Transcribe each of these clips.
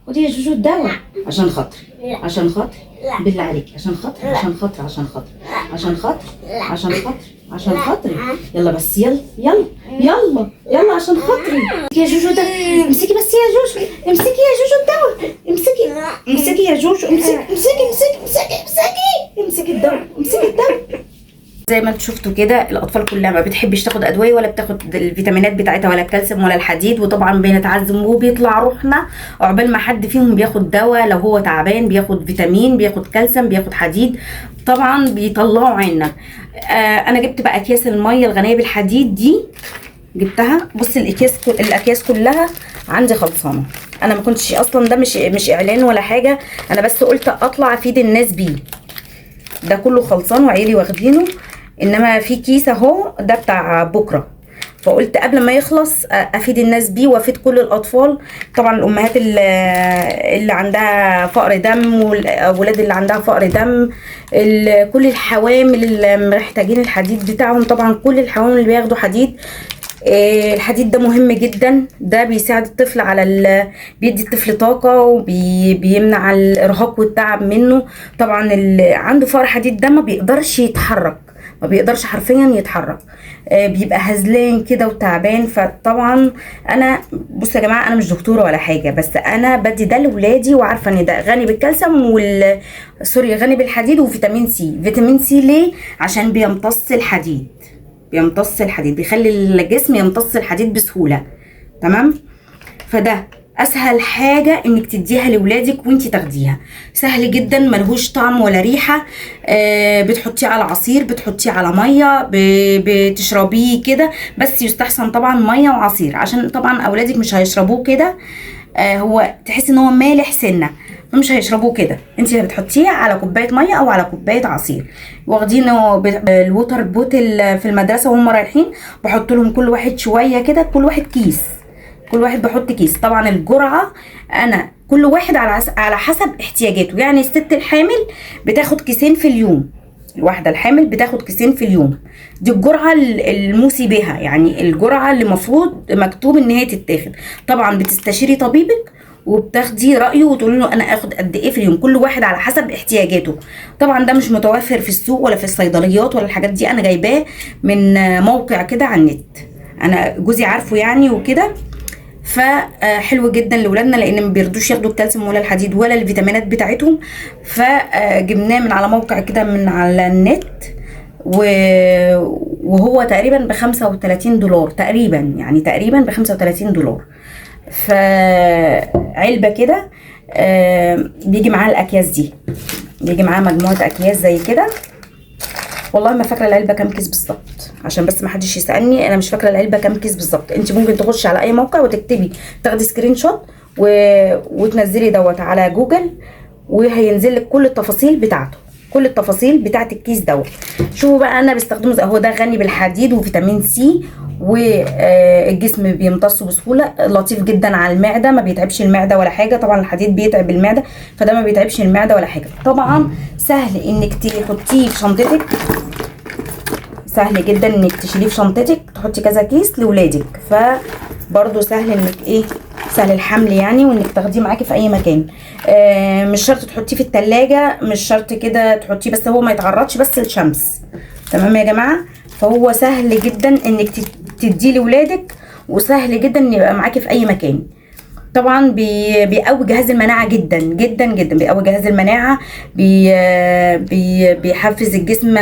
خدي يا جوجو الدواء عشان خاطري، عشان خاطري، بالله عليك، عشان خاطري، عشان خاطري، عشان خاطري، عشان خاطري، عشان خاطري، عشان خاطري. يلا بس، يلا يلا يلا يلا عشان خاطري. يا جوجو ده، امسكي بس يا جوجو، امسكي يا جوجو الدواء، امسكي امسكي يا جوجو، امسكي امسكي امسكي امسكي امسكي امسكي الدواء، امسكي الدواء. زي ما انتوا شفتوا كده الاطفال كلها ما بتحبش تاخد ادويه ولا بتاخد الفيتامينات بتاعتها ولا الكالسيوم ولا الحديد، وطبعا بنتعذب وبيطلع روحنا عقبال ما حد فيهم بياخد دواء. لو هو تعبان بياخد فيتامين، بياخد كالسيوم، بياخد حديد، طبعا بيطلعوا عنا. انا جبت بقى اكياس الميه الغنيه بالحديد دي، جبتها. بص الاكياس كلها عندي خلصانه. انا ما كنتش اصلا، ده مش اعلان ولا حاجه، انا بس قلت اطلع افيد الناس بيه. ده كله خلصان وعيالي واخدينه، انما في كيس اهو ده بتاع بكره، فقلت قبل ما يخلص افيد الناس بيه وافيد كل الاطفال. طبعا الامهات اللي عندها فقر دم، والاولاد اللي عندها فقر دم، كل الحوامل اللي محتاجين الحديد بتاعهم، طبعا كل الحوامل اللي بياخدوا حديد. الحديد ده مهم جدا، ده بيساعد الطفل على بيدي الطفل طاقة وبيمنع الارهاق والتعب منه. طبعا اللي عنده فقر حديد ده ما بيقدرش يتحرك، ما بيقدرش حرفيا يتحرك، بيبقى هزلان كده وتعبان. فطبعا انا، بصوا يا جماعه، انا مش دكتوره ولا حاجه، بس انا بدي ده لاولادي وعارفه ان ده غني بالكالسيوم سوري، غني بالحديد وفيتامين سي. فيتامين سي ليه؟ عشان بيمتص الحديد، بيمتص الحديد، بيخلي الجسم يمتص الحديد بسهوله. تمام؟ فده اسهل حاجه انك تديها لاولادك وانتي تاخديها، سهل جدا، ملهوش طعم ولا ريحه. بتحطيه على عصير، بتحطيه على ميه، بتشربيه كده، بس يستحسن طبعا ميه وعصير، عشان طبعا اولادك مش هيشربوه كده. هو تحس ان هو مالح سنه، فمش هيشربوه كده. انت بتحطيه على كوبايه ميه او على كوبايه عصير. واخدينه الووتر بوتل في المدرسه وهم رايحين، بحط لهم كل واحد شويه كده، كل واحد كيس، كل واحد بحط كيس. طبعا الجرعه انا كل واحد على حسب احتياجاته. يعني الست الحامل بتاخد كيسين في اليوم، الواحده الحامل بتاخد كيسين في اليوم، دي الجرعه الموصي بها، يعني الجرعه اللي المفروض مكتوب ان هي تتاخد. طبعا بتستشيري طبيبك وبتاخدي رايه وتقولي له انا اخد قد ايه في اليوم، كل واحد على حسب احتياجاته. طبعا ده مش متوفر في السوق ولا في الصيدليات ولا الحاجات دي، انا جايباه من موقع كده على النت، انا جوزي عارفه يعني وكده. فحلو جدا لاولادنا، لان ما بيرضوش ياخدوا الكالسيوم ولا الحديد ولا الفيتامينات بتاعتهم. فجبناه من على موقع كده من على النت، وهو تقريبا ب$35 تقريبا، يعني تقريبا ب$35. فعلبه كده، بيجي معاها الاكياس دي، بيجي معاها مجموعه اكياس زي كده. والله ما فاكره العلبه كام كيس بالظبط، عشان بس ما حدش يسالني، انا مش فاكره العلبه كام كيس بالظبط. انت ممكن تخشي على اي موقع وتكتبي، تاخدي سكرين شوت وتنزلي دوت على جوجل، وهينزل لك كل التفاصيل بتاعته، كل التفاصيل بتاعت الكيس دوت. شوفوا بقى انا بستخدمه، هو ده غني بالحديد وفيتامين سي، والجسم بيمتصه بسهوله، لطيف جدا على المعده، ما بيتعبش المعده ولا حاجه. طبعا الحديد بيتعب المعده، فده ما بيتعبش المعده ولا حاجه. طبعا سهل انك تحطيه في شنطتك، سهل جدا انك تشيليه في شنطتك، تحطي كذا كيس لاولادك، فبرضه سهل انك سهل الحمل يعني، وانك تاخديه معاكي في اي مكان. مش شرط تحطيه في التلاجة، مش شرط كده تحطيه، بس هو ما يتعرضش بس للشمس. تمام يا جماعه؟ فهو سهل جدا انك تديه لاولادك، وسهل جدا ان يبقى معاكي في اي مكان. طبعا بيقوي جهاز المناعه جدا جدا جدا، بيقوي جهاز المناعه، بيحفز الجسم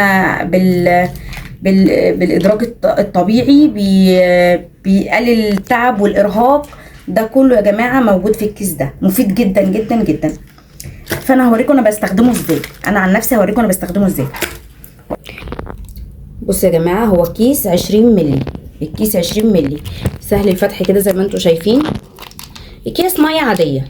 بالادراج الطبيعي، بيقلل التعب والارهاق. ده كله يا جماعه موجود في الكيس ده، مفيد جدا جدا جدا. فانا هوريكم انا بستخدمه ازاي، انا عن نفسي هوريكم انا بستخدمه ازاي. بصوا يا جماعه، هو كيس 20 مللي، الكيس 20 مللي، سهل الفتح كده زي ما انتم شايفين. اكياس ميه عاديه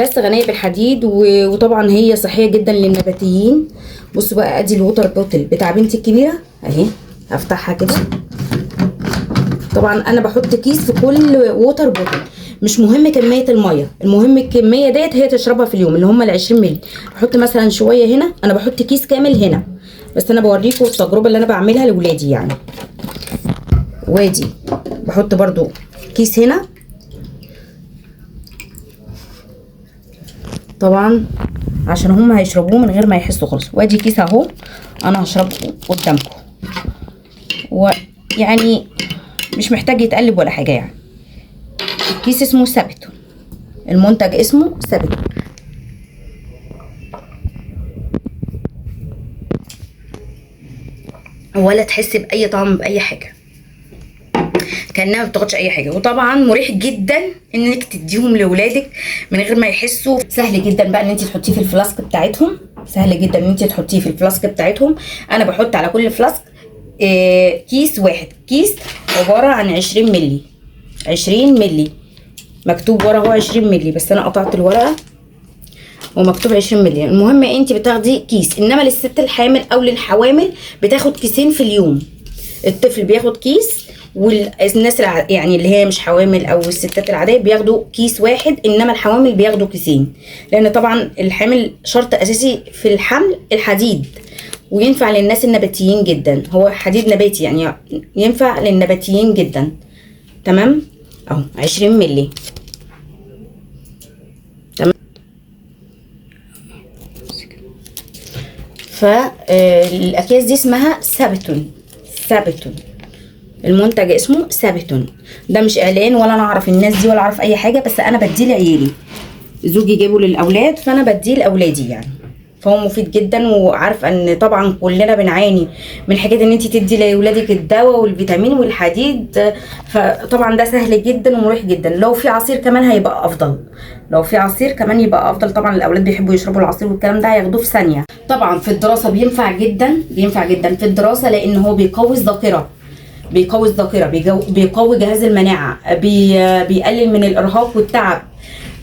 بس غنيه بالحديد، وطبعا هي صحيه جدا للنباتيين. بصوا بقى، ادي الووتر بوتل بتاع بنتي الكبيره اهي، هفتحها كده. طبعا انا بحط كيس في كل ووتر بوتل، مش مهم كميه الميه، المهم الكميه ديت هي تشربها في اليوم، اللي هم ال 20 مللي. بحط مثلا شويه هنا، انا بحط كيس كامل هنا، بس انا بوريكم التجربه اللي انا بعملها لاولادي يعني. وادي بحط برضو كيس هنا، طبعا عشان هم هيشربوه من غير ما يحسوا خالص. وادي كيس اهو انا هشربه قدامكم، ويعني مش محتاج يتقلب ولا حاجه يعني. الكيس اسمه سابتون، المنتج اسمه سابتون. ولا تحس باي طعم باي حاجه، كانها ما بتاخدش اي حاجه. وطبعا مريح جدا انك تديهم لاولادك من غير ما يحسوا. سهل جدا بقى ان انت تحطيه في الفلاسك بتاعتهم، سهل جدا ان انت تحطيه في الفلاسك بتاعتهم. انا بحط على كل فلاسك كيس واحد. كيس عباره عن 20 مللي، 20 مللي مكتوب ورا هو 20 مللي، بس انا قطعت الورقه ومكتوب 20 مللي. المهم انت بتاخدي كيس، انما للست الحامل او للحوامل بتاخد كيسين في اليوم. الطفل بياخد كيس، والناس يعني اللي هي مش حوامل او الستات العاديه بياخدوا كيس واحد، انما الحوامل بياخدوا كيسين. لان طبعا الحامل شرط اساسي في الحمل الحديد، وينفع للناس النباتيين جدا. هو حديد نباتي يعني ينفع للنباتيين جدا. تمام اهو 20 مللي. تمام. فالاكياس دي اسمها سابتون، سابتون المنتج اسمه سابتون. ده مش اعلان ولا انا اعرف الناس دي ولا اعرف اي حاجه، بس انا بديه لعيالي. زوجي جابه للاولاد فانا بديه لاولادي يعني. فهو مفيد جدا. وعارفه ان طبعا كلنا بنعاني من حكايه ان انت تدي لاولادك الدواء والفيتامين والحديد، فطبعا ده سهل جدا ومريح جدا. لو في عصير كمان هيبقى افضل، لو في عصير كمان يبقى افضل. طبعا الاولاد بيحبوا يشربوا العصير والكلام ده، هياخدوه في ثانيه. طبعا في الدراسه بينفع جدا، بينفع جدا في الدراسه، لان هو بيقوي الذاكره، بيقوي الذاكره، بيقوي جهاز المناعه، بيقلل من الارهاق والتعب،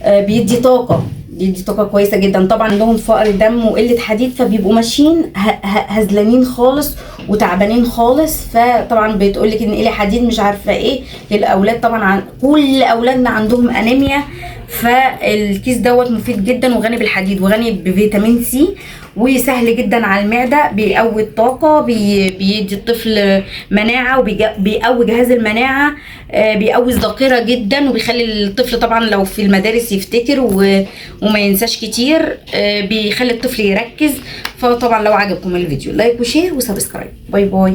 بيدي طاقه، بيدي طاقه كويسه جدا. طبعا عندهم فقر دم وقله حديد، فبيبقوا ماشيين هزلانين خالص وتعبانين خالص. فطبعا بتقولك ان ايه حديد مش عارفه ايه للاولاد. طبعا كل اولادنا عندهم انيميا، فالكيس دوت مفيد جدا وغني بالحديد وغني بفيتامين سي، وسهل جدا على المعده، بيقوي الطاقه، بيدي الطفل مناعه، وبيقوي جهاز المناعه، بيقوي الذاكره جدا، وبيخلي الطفل طبعا لو في المدارس يفتكر وما ينساش كتير، بيخلي الطفل يركز. فطبعا لو عجبكم الفيديو لايك وشير وسبسكرايب. باي باي.